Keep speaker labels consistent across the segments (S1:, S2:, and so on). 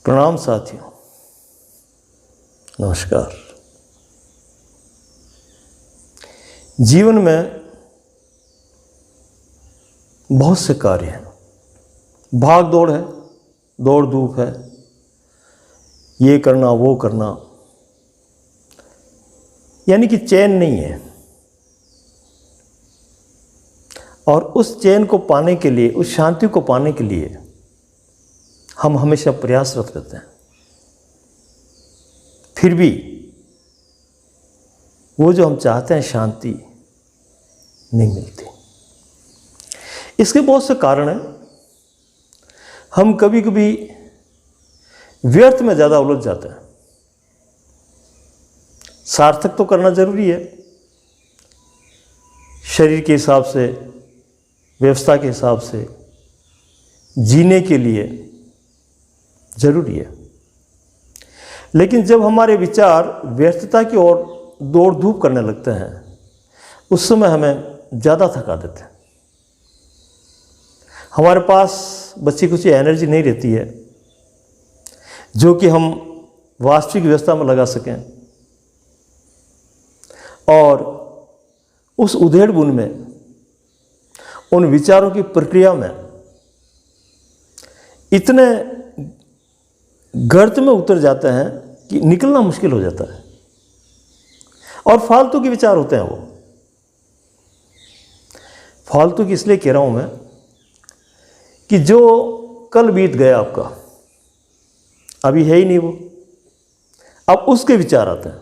S1: प्रणाम साथियों, नमस्कार। जीवन में बहुत से कार्य हैं, भाग दौड़ है, दौड़ धूप है, ये करना वो करना, यानी कि चैन नहीं है। और उस चैन को पाने के लिए, उस शांति को पाने के लिए हम हमेशा प्रयासरत रहते हैं, फिर भी वो जो हम चाहते हैं शांति नहीं मिलती। इसके बहुत से कारण हैं। हम कभी कभी व्यर्थ में ज़्यादा उलझ जाते हैं। सार्थक तो करना जरूरी है, शरीर के हिसाब से, व्यवस्था के हिसाब से, जीने के लिए जरूरी है। लेकिन जब हमारे विचार व्यर्थता की ओर दौड़ धूप करने लगते हैं, उस समय हमें ज़्यादा थका देते हैं। हमारे पास बची कुछ एनर्जी नहीं रहती है जो कि हम वास्तविक व्यवस्था में लगा सकें। और उस उधेड़ बुन में, उन विचारों की प्रक्रिया में इतने गर्त में उतर जाते हैं कि निकलना मुश्किल हो जाता है। और फालतू के विचार होते हैं। वो फालतू की इसलिए कह रहा हूं मैं कि जो कल बीत गया आपका, अभी है ही नहीं वो, अब उसके विचार आते हैं,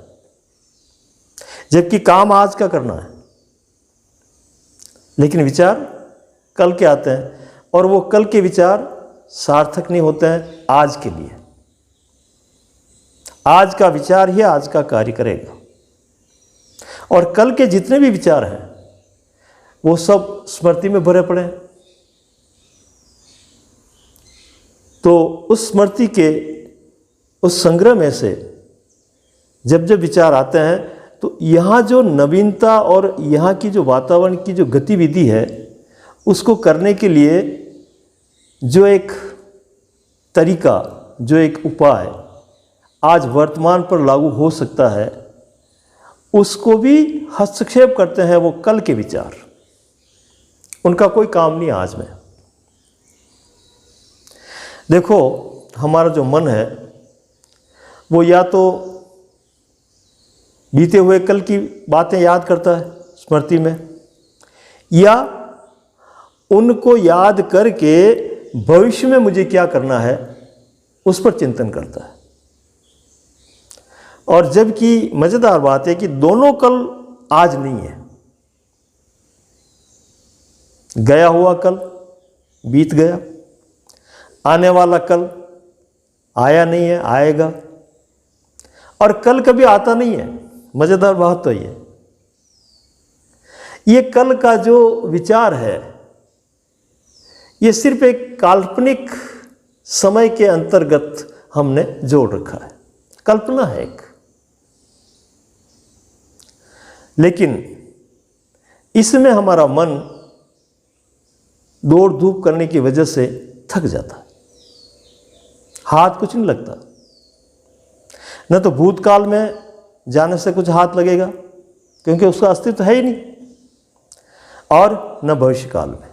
S1: जबकि काम आज का करना है। लेकिन विचार कल के आते हैं, और वो कल के विचार सार्थक नहीं होते हैं आज के लिए। आज का विचार ही आज का कार्य करेगा, और कल के जितने भी विचार हैं वो सब स्मृति में भरे पड़े हैं। तो उस स्मृति के उस संग्रह में से जब जब विचार आते हैं, तो यहाँ जो नवीनता और यहाँ की जो वातावरण की जो गतिविधि है, उसको करने के लिए जो एक तरीका, जो एक उपाय आज वर्तमान पर लागू हो सकता है, उसको भी हस्तक्षेप करते हैं वो कल के विचार। उनका कोई काम नहीं आज में। देखो, हमारा जो मन है वो या तो बीते हुए कल की बातें याद करता है स्मृति में, या उनको याद करके भविष्य में मुझे क्या करना है उस पर चिंतन करता है। और जबकि मज़ेदार बात है कि दोनों कल आज नहीं है। गया हुआ कल बीत गया, आने वाला कल आया नहीं है, आएगा, और कल कभी आता नहीं है। मज़ेदार बात तो ये कल का जो विचार है, ये सिर्फ एक काल्पनिक समय के अंतर्गत हमने जोड़ रखा है, कल्पना है एक। लेकिन इसमें हमारा मन दौड़ धूप करने की वजह से थक जाता है, हाथ कुछ नहीं लगता। न तो भूतकाल में जाने से कुछ हाथ लगेगा, क्योंकि उसका अस्तित्व है ही नहीं, और न भविष्य काल में।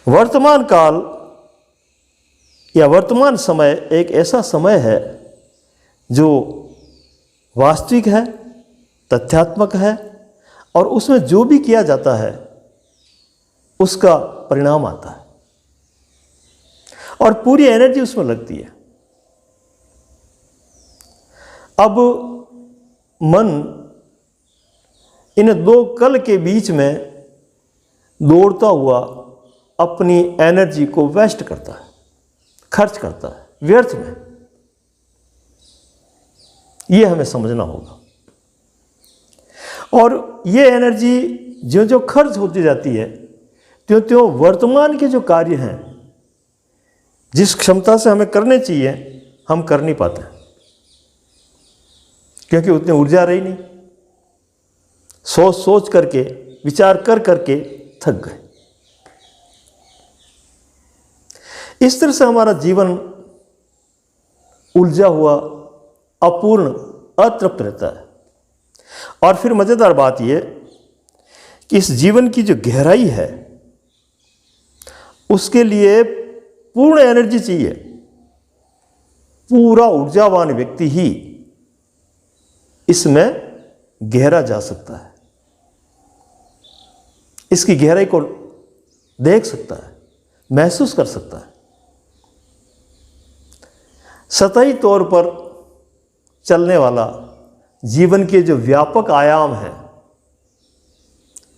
S1: वर्तमान काल या वर्तमान समय एक ऐसा समय है जो वास्तविक है, तथ्यात्मक है, और उसमें जो भी किया जाता है उसका परिणाम आता है, और पूरी एनर्जी उसमें लगती है। अब मन इन दो कल के बीच में दौड़ता हुआ अपनी एनर्जी को वेस्ट करता है, खर्च करता है व्यर्थ में। यह हमें समझना होगा। और ये एनर्जी जो जो खर्च होती जाती है, त्यों त्यों वर्तमान के जो कार्य हैं, जिस क्षमता से हमें करने चाहिए, हम कर नहीं पाते, क्योंकि उतनी ऊर्जा रही नहीं। सोच सोच करके, विचार कर करके थक गए। इस तरह से हमारा जीवन उलझा हुआ, अपूर्ण, अतृप्त रहता है। और फिर मज़ेदार बात यह कि इस जीवन की जो गहराई है उसके लिए पूर्ण एनर्जी चाहिए। पूरा ऊर्जावान व्यक्ति ही इसमें गहरा जा सकता है, इसकी गहराई को देख सकता है, महसूस कर सकता है। सतही तौर पर चलने वाला जीवन के जो व्यापक आयाम है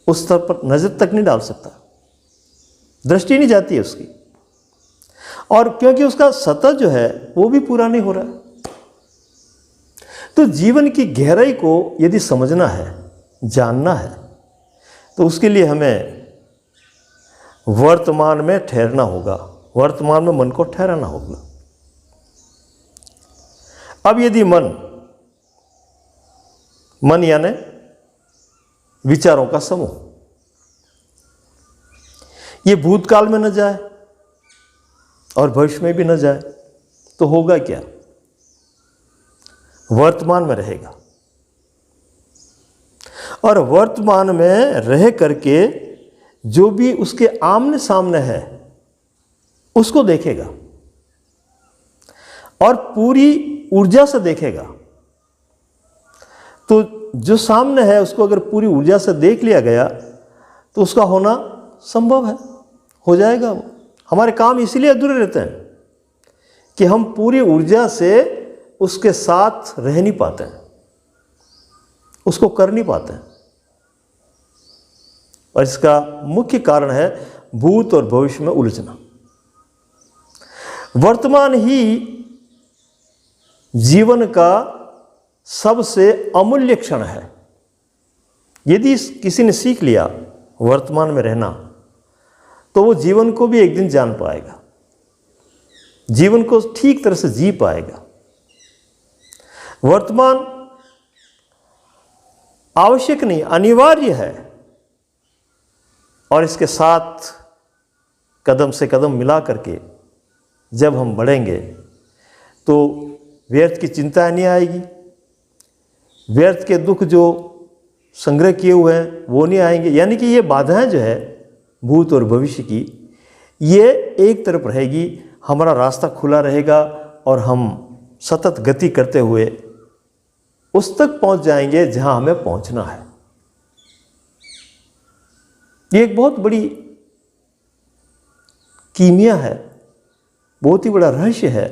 S1: उस स्तर पर नजर तक नहीं डाल सकता, दृष्टि नहीं जाती है उसकी। और क्योंकि उसका सतह जो है वो भी पूरा नहीं हो रहा है। तो जीवन की गहराई को यदि समझना है, जानना है, तो उसके लिए हमें वर्तमान में ठहरना होगा, वर्तमान में मन को ठहराना होगा। अब यदि मन यानी विचारों का समूह ये भूतकाल में न जाए और भविष्य में भी न जाए तो होगा क्या? वर्तमान में रहेगा। और वर्तमान में रह करके जो भी उसके आमने सामने है उसको देखेगा और पूरी ऊर्जा से देखेगा। तो जो सामने है उसको अगर पूरी ऊर्जा से देख लिया गया तो उसका होना संभव है, हो जाएगा वो। हमारे काम इसीलिए अधूरे रहते हैं कि हम पूरी ऊर्जा से उसके साथ रह नहीं पाते हैं, उसको कर नहीं पाते हैं। और इसका मुख्य कारण है भूत और भविष्य में उलझना। वर्तमान ही जीवन का सबसे अमूल्य क्षण है। यदि किसी ने सीख लिया वर्तमान में रहना तो वो जीवन को भी एक दिन जान पाएगा, जीवन को ठीक तरह से जी पाएगा। वर्तमान आवश्यक नहीं, अनिवार्य है। और इसके साथ कदम से कदम मिला करके जब हम बढ़ेंगे तो व्यर्थ की चिंता नहीं आएगी, व्यर्थ के दुख जो संग्रह किए हुए हैं वो नहीं आएंगे। यानी कि ये बाधाएं जो है भूत और भविष्य की, ये एक तरफ रहेगी, हमारा रास्ता खुला रहेगा और हम सतत गति करते हुए उस तक पहुंच जाएंगे जहां हमें पहुंचना है। ये एक बहुत बड़ी कीमिया है, बहुत ही बड़ा रहस्य है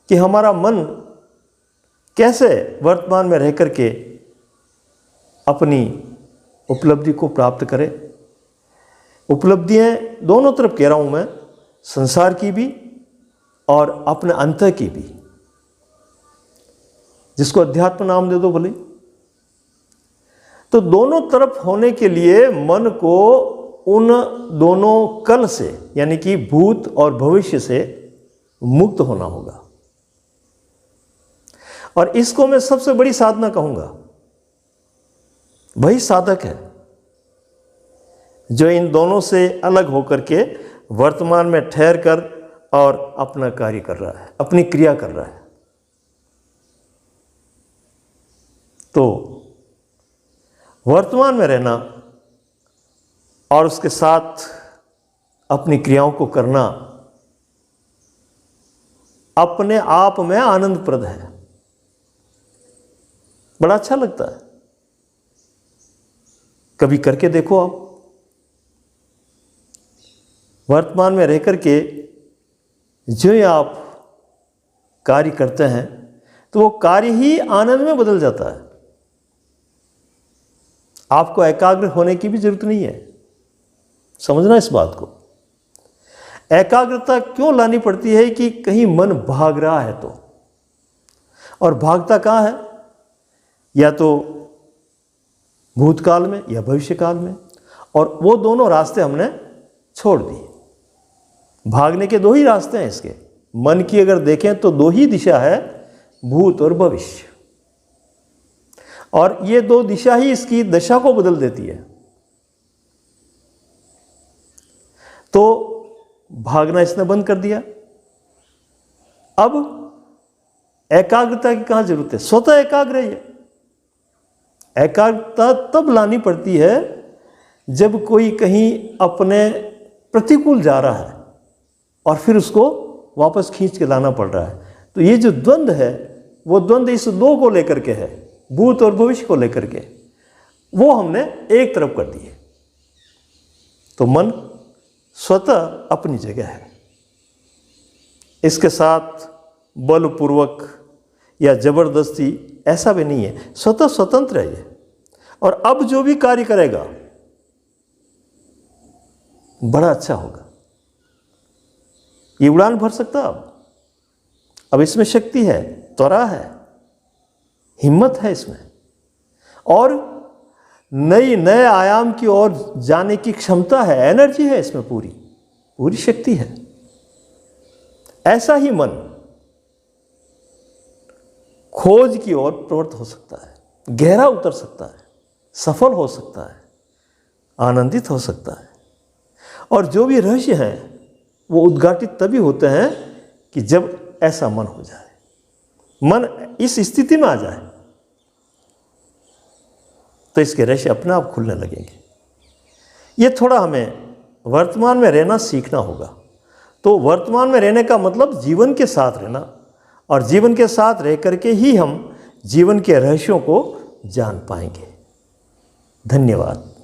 S1: कि हमारा मन कैसे वर्तमान में रह करके अपनी उपलब्धि को प्राप्त करे। उपलब्धियां दोनों तरफ कह रहा हूं मैं, संसार की भी और अपने अंतर की भी, जिसको अध्यात्म नाम दे दो भले। तो दोनों तरफ होने के लिए मन को उन दोनों कल से यानी कि भूत और भविष्य से मुक्त होना होगा। और इसको मैं सबसे बड़ी साधना कहूंगा। वही साधक है जो इन दोनों से अलग होकर के वर्तमान में ठहर कर और अपना कार्य कर रहा है, अपनी क्रिया कर रहा है। तो वर्तमान में रहना और उसके साथ अपनी क्रियाओं को करना अपने आप में आनंदप्रद है, बड़ा अच्छा लगता है। कभी करके देखो आप, वर्तमान में रह करके जो ही आप कार्य करते हैं तो वो कार्य ही आनंद में बदल जाता है। आपको एकाग्र होने की भी जरूरत नहीं है, समझना इस बात को। एकाग्रता क्यों लानी पड़ती है कि कहीं मन भाग रहा है तो, और भागता कहाँ है? या तो भूतकाल में या भविष्य काल में, और वो दोनों रास्ते हमने छोड़ दिए। भागने के दो ही रास्ते हैं इसके, मन की अगर देखें तो दो ही दिशा है, भूत और भविष्य। और ये दो दिशा ही इसकी दशा को बदल देती है। तो भागना इसने बंद कर दिया। अब एकाग्रता की कहाँ जरूरत है? स्वतः एकाग्र रहिए। एकाग्रता तब लानी पड़ती है जब कोई कहीं अपने प्रतिकूल जा रहा है और फिर उसको वापस खींच के लाना पड़ रहा है। तो ये जो द्वंद्व है, वो द्वंद्व इस दो को लेकर के है, भूत और भविष्य को लेकर के, वो हमने एक तरफ कर दिए। तो मन स्वतः अपनी जगह है। इसके साथ बलपूर्वक या जबरदस्ती ऐसा भी नहीं है, स्वतः स्वतंत्र है ये। और अब जो भी कार्य करेगा बड़ा अच्छा होगा। ये उड़ान भर सकता अब इसमें शक्ति है, त्वरा है, हिम्मत है इसमें, और नए आयाम की ओर जाने की क्षमता है, एनर्जी है इसमें, पूरी शक्ति है। ऐसा ही मन खोज की ओर प्रवृत्त हो सकता है, गहरा उतर सकता है, सफल हो सकता है, आनंदित हो सकता है। और जो भी रहस्य हैं वो उद्घाटित तभी होते हैं कि जब ऐसा मन हो जाए, मन इस स्थिति में आ जाए, तो इसके रहस्य अपने आप खुलने लगेंगे। ये थोड़ा हमें वर्तमान में रहना सीखना होगा। तो वर्तमान में रहने का मतलब जीवन के साथ रहना, और जीवन के साथ रह करके ही हम जीवन के रहस्यों को जान पाएंगे। धन्यवाद।